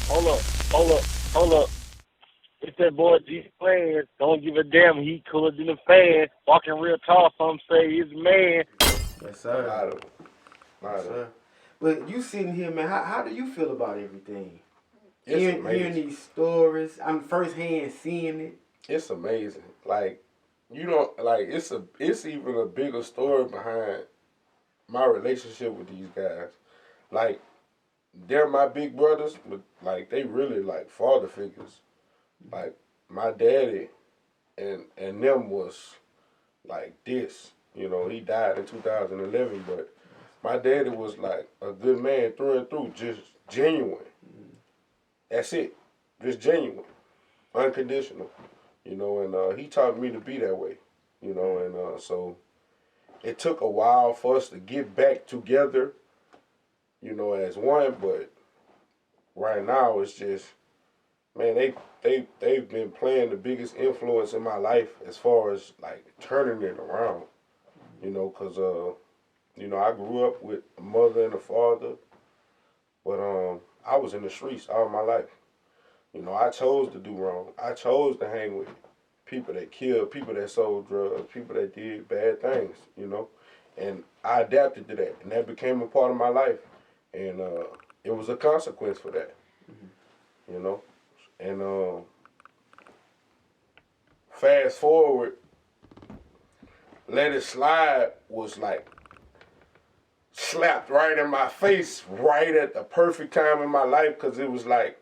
Hold up, hold up, hold up. It's that boy G Plans. Don't give a damn. He cooler than a fan. Walking real tall. Some say he's a man. Yes, A sir. lot of them. A lot Yes, of them. sir. But you sitting here, man. How do you feel about everything? It's Hearing amazing. these stories, I'm firsthand seeing it. It's amazing. Like you don't like. It's even a bigger story behind my relationship with these guys. Like they're my big brothers, but like they really like father figures. Like my daddy and them was like this. You know, he died in 2011, but my daddy was like a good man through and through, just genuine. That's it, just genuine, unconditional. You know, and he taught me to be that way. You know, and so it took a while for us to get back together. You know, as one, but right now it's just man, they've been playing the biggest influence in my life as far as like turning it around. You know, cause you know I grew up with a mother and a father, but I was in the streets all my life. You know, I chose to do wrong. I chose to hang with people that killed, people that sold drugs, people that did bad things. You know, and I adapted to that, and that became a part of my life, and it was a consequence for that. You know, and fast forward, Let It Slide was like slapped right in my face right at the perfect time in my life because it was like,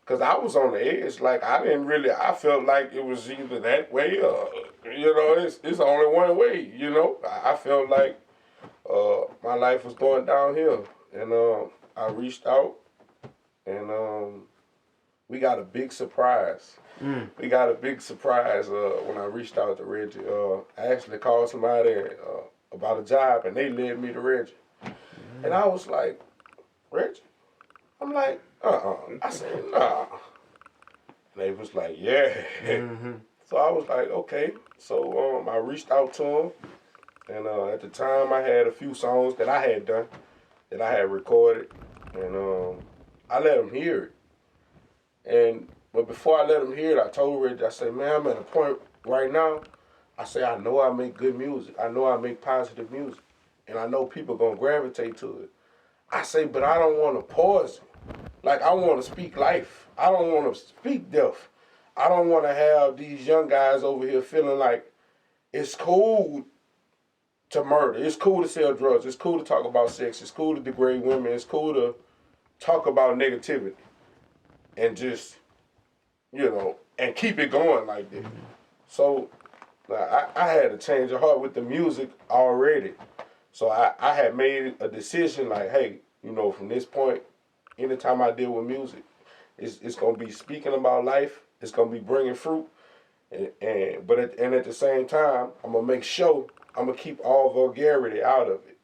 because I was on the edge. Like, I felt like it was either that way or, you know, it's only one way, you know. I felt like my life was going downhill. And I reached out and we got a big surprise. We got a big surprise when I reached out to Reggie. I actually called somebody about a job, and they led me to Reggie. And I was like, Reggie? I'm like, I said, nah. And they was like, yeah. So I was like, okay. So I reached out to him, and at the time I had a few songs that I had done, that I had recorded, and I let him hear it. But before I let him hear it, I told Reggie, I said, man, I'm at a point right now. I say, I know I make good music. I know I make positive music. And I know people gonna gravitate to it. I say, but I don't want to poison. Like, I want to speak life. I don't want to speak death. I don't want to have these young guys over here feeling like it's cool to murder. It's cool to sell drugs. It's cool to talk about sex. It's cool to degrade women. It's cool to talk about negativity and just, you know, and keep it going like that. So I had a change of heart with the music already. So I had made a decision like, hey, you know, from this point, anytime I deal with music, it's gonna be speaking about life. It's gonna be bringing fruit, and at the same time, I'm gonna make sure I'm gonna keep all vulgarity out of it.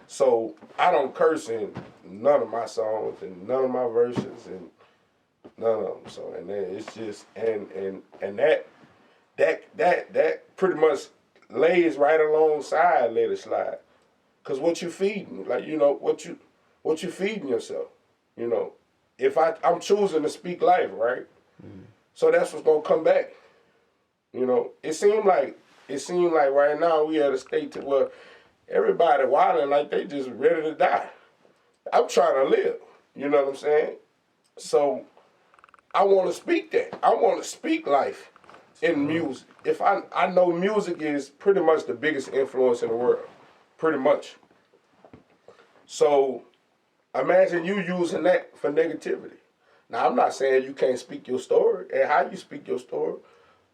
So I don't curse in none of my songs and none of my verses and none of them. So and then it's just and that pretty much lays right alongside Let It Slide. Cause what you feeding, like you know what you feeding yourself, you know. If I'm choosing to speak life, right? So that's what's gonna come back. You know, it seemed like right now we at a state to where everybody wilding like they just ready to die. I'm trying to live. You know what I'm saying? So I want to speak that. I want to speak life in music. If I know music is pretty much the biggest influence in the world, pretty much. So imagine you using that for negativity. Now I'm not saying you can't speak your story and how you speak your story,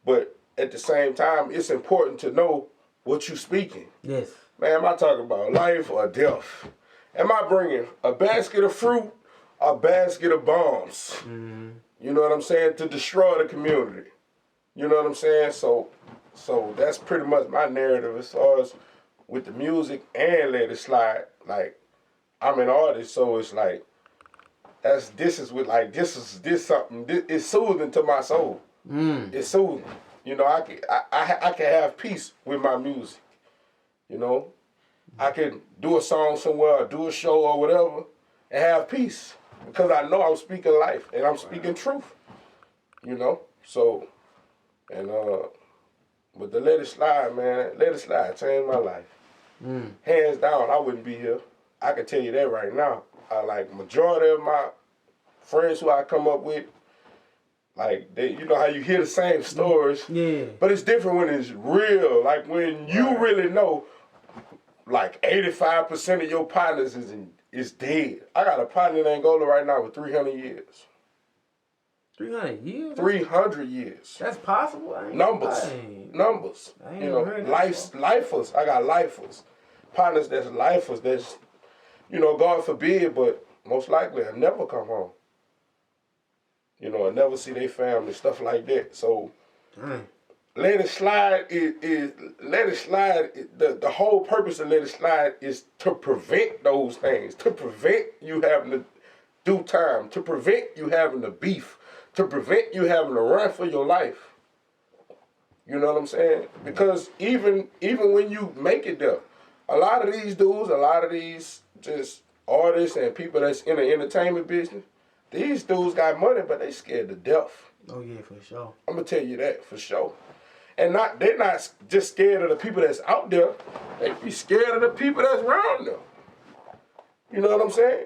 but at the same time, it's important to know what you're speaking. Yes. Man, am I talking about life or death? Am I bringing a basket of fruit or a basket of bombs? You know what I'm saying? To destroy the community. You know what I'm saying? So that's pretty much my narrative as far as with the music and Let It Slide. Like, I'm an artist, so it's like this is something. It's soothing to my soul. It's soothing. You know, I can have peace with my music. You know, I can do a song somewhere, or do a show or whatever, and have peace. because I know I'm speaking life and I'm speaking truth. You know, so and but to let it slide, man, let it slide, changed my life. Hands down, I wouldn't be here. I can tell you that right now. Like majority of my friends who I come up with, like they, you know how you hear the same stories, but it's different when it's real. Like when you really know, like 85% of your partners is dead. I got a partner in Angola right now with 300 years. 300 years? 300 years. That's possible? Numbers. You know, lifers. I got lifers. Partners that's lifers that's, you know, God forbid, but most likely I'll never come home. You know, I'll never see their family, stuff like that. So, let it slide let it slide. The whole purpose of let it slide is to prevent those things, to prevent you having to do time, to prevent you having to beef, to prevent you having to run for your life. You know what I'm saying? Because even when you make it there, a lot of these dudes, a lot of these just artists and people that's in the entertainment business, these dudes got money, but they scared to death. Oh yeah, for sure. I'm gonna tell you that for sure. And they're not just scared of the people that's out there. They be scared of the people that's around them. You know what I'm saying?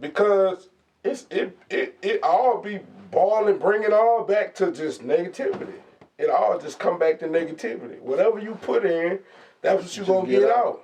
Because it all be boiling, bring it all back to just negativity. It all just come back to negativity. Whatever you put in, that's what you're gonna get out.